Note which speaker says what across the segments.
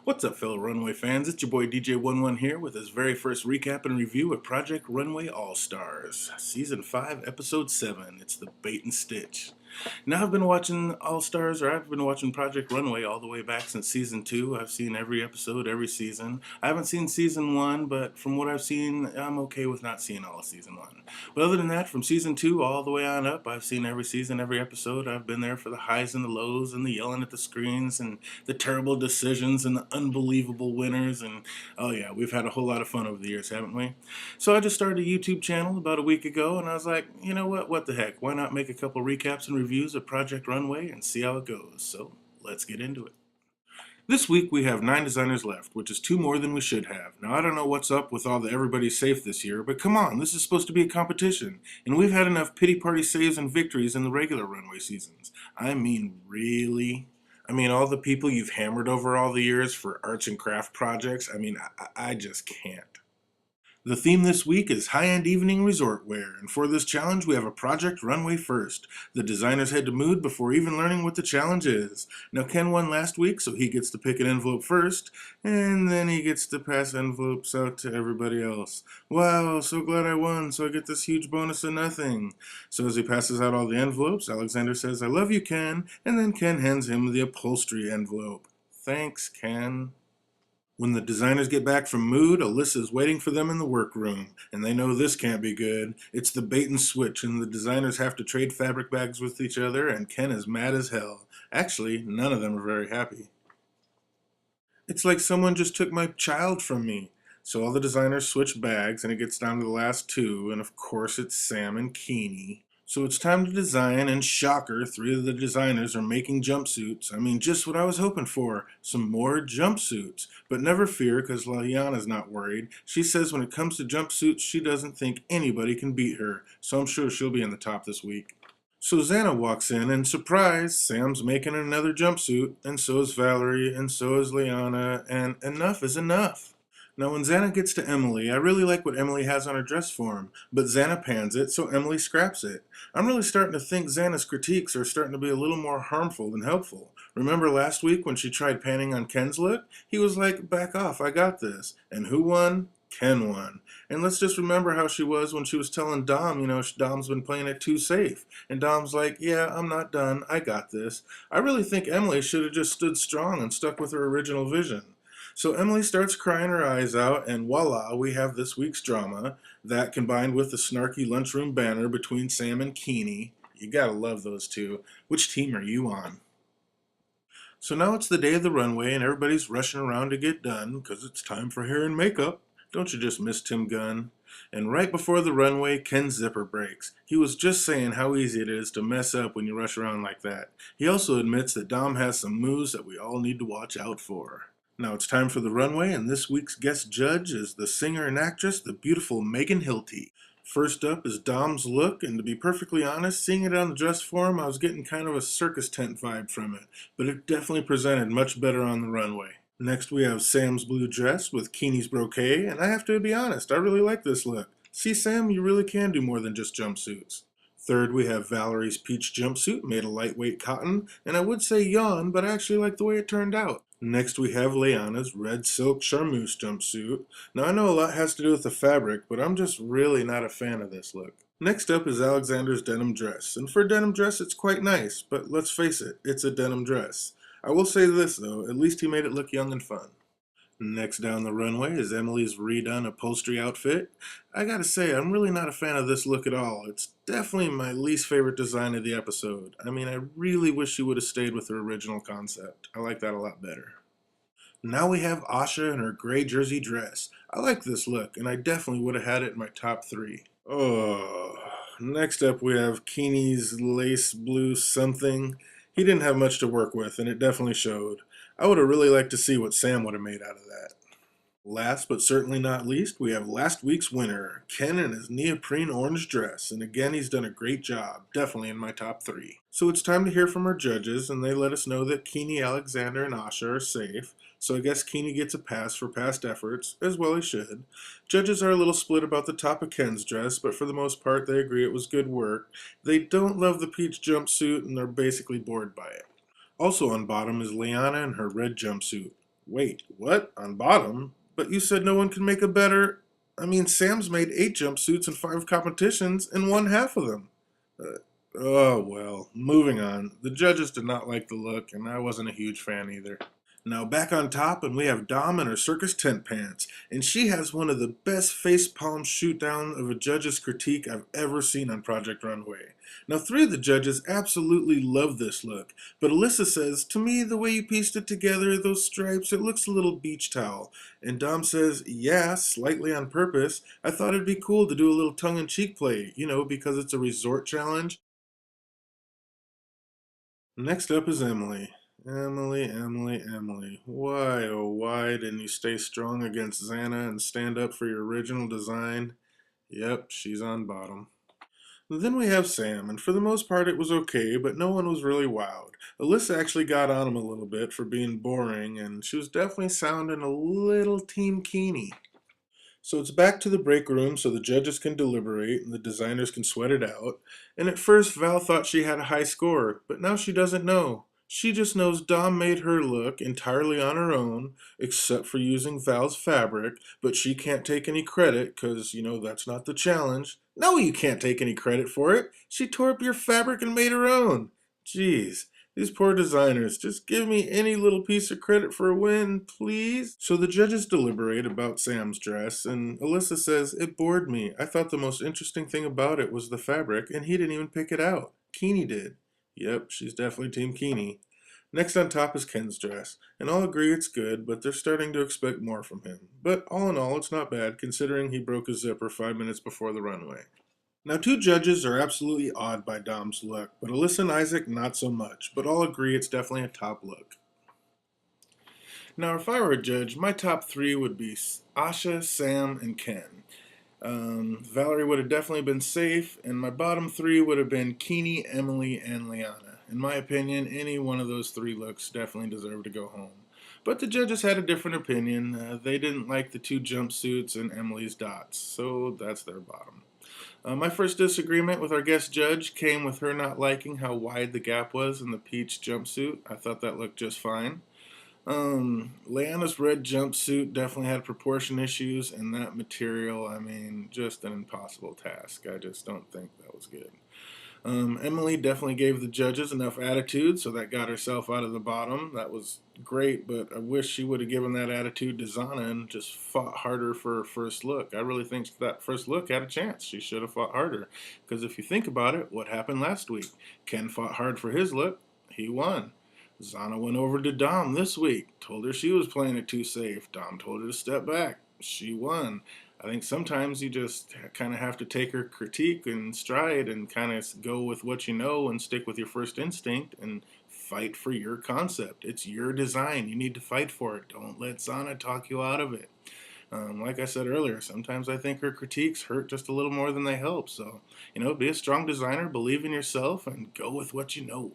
Speaker 1: What's up, fellow Runway fans? It's your boy DJ Wun Wun here with his very first recap and review of Project Runway All-Stars, Season 5, Episode 7. It's the Bait and Stitch. Now, I've been watching All-Stars, or I've been watching Project Runway all the way back since Season 2. I've seen every episode, every season. I haven't seen Season 1, but from what I've seen, I'm okay with not seeing all of Season 1. But other than that, from Season 2 all the way on up, I've seen every season, every episode. I've been there for the highs and the lows and the yelling at the screens and the terrible decisions and the unbelievable winners. And oh yeah, we've had a whole lot of fun over the years, haven't we? So I just started a YouTube channel about a week ago, and I was like, you know what the heck? Why not make a couple recaps and reviews of Project Runway and see how it goes? So let's get into it. This week we have 9 designers left, which is 2 more than we should have. Now I don't know what's up with all the everybody's safe this year, but come on, this is supposed to be a competition. And we've had enough pity party saves and victories in the regular Runway seasons. I mean, really? I mean, all the people you've hammered over all the years for arts and craft projects, I just can't. The theme this week is high-end evening resort wear, and for this challenge we have a Project Runway first. The designers head to Mood before even learning what the challenge is. Now Ken won last week, so he gets to pick an envelope first, and then he gets to pass envelopes out to everybody else. Wow, so glad I won, so I get this huge bonus of nothing. So as he passes out all the envelopes, Alexander says, "I love you, Ken," and then Ken hands him the upholstery envelope. Thanks, Ken. When the designers get back from Mood, Alyssa's waiting for them in the workroom, and they know this can't be good. It's the bait and switch, and the designers have to trade fabric bags with each other, and Ken is mad as hell. Actually, none of them are very happy. It's like someone just took my child from me. So all the designers switch bags, and it gets down to the last 2, and of course it's Sam and Keeney. So it's time to design, and shocker, 3 of the designers are making jumpsuits. I mean, just what I was hoping for, some more jumpsuits. But never fear, because Liliana's not worried. She says when it comes to jumpsuits, she doesn't think anybody can beat her, so I'm sure she'll be in the top this week. So Xana walks in, and surprise, Sam's making another jumpsuit, and so is Valerie, and so is Liana, and enough is enough. Now when Xana gets to Emily, I really like what Emily has on her dress form, but Xana pans it, so Emily scraps it. I'm really starting to think Xana's critiques are starting to be a little more harmful than helpful. Remember last week when she tried panning on Ken's look? He was like, back off, I got this. And who won? Ken won. And let's just remember how she was when she was telling Dom, Dom's been playing it too safe. And Dom's like, yeah, I'm not done, I got this. I really think Emily should have just stood strong and stuck with her original vision. So Emily starts crying her eyes out, and voila, we have this week's drama. That combined with the snarky lunchroom banner between Sam and Keeney. You gotta love those two. Which team are you on? So now it's the day of the runway, and everybody's rushing around to get done, because it's time for hair and makeup. Don't you just miss Tim Gunn? And right before the runway, Ken's zipper breaks. He was just saying how easy it is to mess up when you rush around like that. He also admits that Dom has some moves that we all need to watch out for. Now it's time for the runway, and this week's guest judge is the singer and actress, the beautiful Megan Hilty. First up is Dom's look, and to be perfectly honest, seeing it on the dress form, I was getting kind of a circus tent vibe from it, but it definitely presented much better on the runway. Next we have Sam's blue dress with Keeney's brocade, and I have to be honest, I really like this look. See, Sam, you really can do more than just jumpsuits. Third, we have Valerie's peach jumpsuit made of lightweight cotton, and I would say yawn, but I actually like the way it turned out. Next, we have Leanna's red silk charmeuse jumpsuit. Now, I know a lot has to do with the fabric, but I'm just really not a fan of this look. Next up is Alexander's denim dress, and for a denim dress, it's quite nice, but let's face it, it's a denim dress. I will say this, though, at least he made it look young and fun. Next down the runway is Emily's redone upholstery outfit. I gotta say, I'm really not a fan of this look at all. It's definitely my least favorite design of the episode. I mean, I really wish she would have stayed with her original concept. I like that a lot better. Now we have Asha in her gray jersey dress. I like this look, and I definitely would have had it in my top 3. Oh, next up we have Keeney's lace blue something. He didn't have much to work with, and it definitely showed. I would have really liked to see what Sam would have made out of that. Last but certainly not least, we have last week's winner, Ken in his neoprene orange dress, and again he's done a great job, definitely in my top 3. So it's time to hear from our judges, and they let us know that Keeney, Alexander, and Asha are safe, so I guess Keeney gets a pass for past efforts, as well he should. Judges are a little split about the top of Ken's dress, but for the most part they agree it was good work. They don't love the peach jumpsuit, and they're basically bored by it. Also on bottom is Liana in her red jumpsuit. Wait, what? On bottom? But you said no one can make a better... I mean, Sam's made 8 jumpsuits in 5 competitions and won half of them. Uh, oh, well, moving on. The judges did not like the look, and I wasn't a huge fan either. Now back on top, and we have Dom in her circus tent pants, and she has one of the best facepalm shoot down of a judge's critique I've ever seen on Project Runway. Now 3 of the judges absolutely love this look, but Alyssa says, to me the way you pieced it together, those stripes, it looks a little beach towel. And Dom says, yeah, slightly on purpose. I thought it'd be cool to do a little tongue-in-cheek play, you know, because it's a resort challenge. Next up is Emily. Emily. Why, oh why didn't you stay strong against Xana and stand up for your original design? Yep, she's on bottom. Then we have Sam, and for the most part it was okay, but no one was really wowed. Alyssa actually got on him a little bit for being boring, and she was definitely sounding a little Team Keeney. So it's back to the break room so the judges can deliberate and the designers can sweat it out. And at first Val thought she had a high score, but now she doesn't know. She just knows Dom made her look entirely on her own, except for using Val's fabric, but she can't take any credit because, you know, that's not the challenge. No, you can't take any credit for it. She tore up your fabric and made her own. Jeez. These poor designers, just give me any little piece of credit for a win, please. So the judges deliberate about Sam's dress, and Alyssa says, it bored me. I thought the most interesting thing about it was the fabric, and he didn't even pick it out. Keeney did. Yep, she's definitely Team Keeney. Next on top is Ken's dress, and all agree it's good, but they're starting to expect more from him. But all in all, it's not bad, considering he broke his zipper 5 minutes before the runway. Now, 2 judges are absolutely awed by Dom's look, but Alyssa and Isaac not so much, but all agree it's definitely a top look. Now, if I were a judge, my top 3 would be Asha, Sam, and Ken. Valerie would have definitely been safe, and my bottom 3 would have been Keeney, Emily, and Liana. In my opinion, any one of those 3 looks definitely deserved to go home. But the judges had a different opinion. They didn't like the 2 jumpsuits and Emily's dots, so that's their bottom. My first disagreement with our guest judge came with her not liking how wide the gap was in the peach jumpsuit. I thought that looked just fine. Leanna's red jumpsuit definitely had proportion issues, and that material, I mean, just an impossible task. I just don't think that was good. Emily definitely gave the judges enough attitude, so that got herself out of the bottom. That was great, but I wish she would have given that attitude to Zana and just fought harder for her first look. I really think that first look had a chance. She should have fought harder, because if you think about it, what happened last week? Ken fought hard for his look. He won. Zana went over to Dom this week, told her she was playing it too safe. Dom told her to step back. She won. I think sometimes you just kind of have to take her critique in stride and kind of go with what you know and stick with your first instinct and fight for your concept. It's your design. You need to fight for it. Don't let Zana talk you out of it. Like I said earlier, sometimes I think her critiques hurt just a little more than they help. So, you know, be a strong designer, believe in yourself, and go with what you know.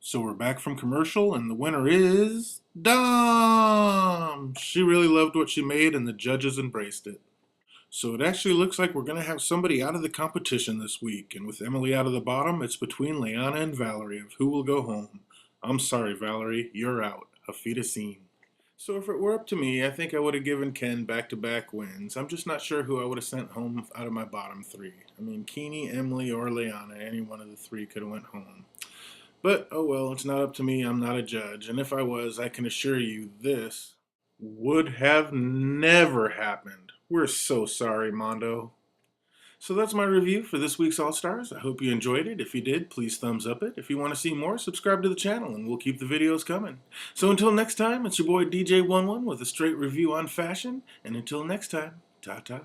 Speaker 1: So we're back from commercial, and the winner is Dom! She really loved what she made, and the judges embraced it. So it actually looks like we're going to have somebody out of the competition this week, and with Emily out of the bottom, it's between Leanna and Valerie of who will go home. I'm sorry, Valerie, you're out. Hafida scene. So if it were up to me, I think I would have given Ken back-to-back wins. I'm just not sure who I would have sent home out of my bottom 3. I mean, Keeney, Emily, or Leanna, any one of the 3 could have went home. But, oh well, it's not up to me, I'm not a judge, and if I was, I can assure you this would have never happened. We're so sorry, Mondo. So that's my review for this week's All-Stars. I hope you enjoyed it. If you did, please thumbs up it. If you want to see more, subscribe to the channel, and we'll keep the videos coming. So until next time, it's your boy DJ Wun Wun with a straight review on fashion, and until next time, ta-ta.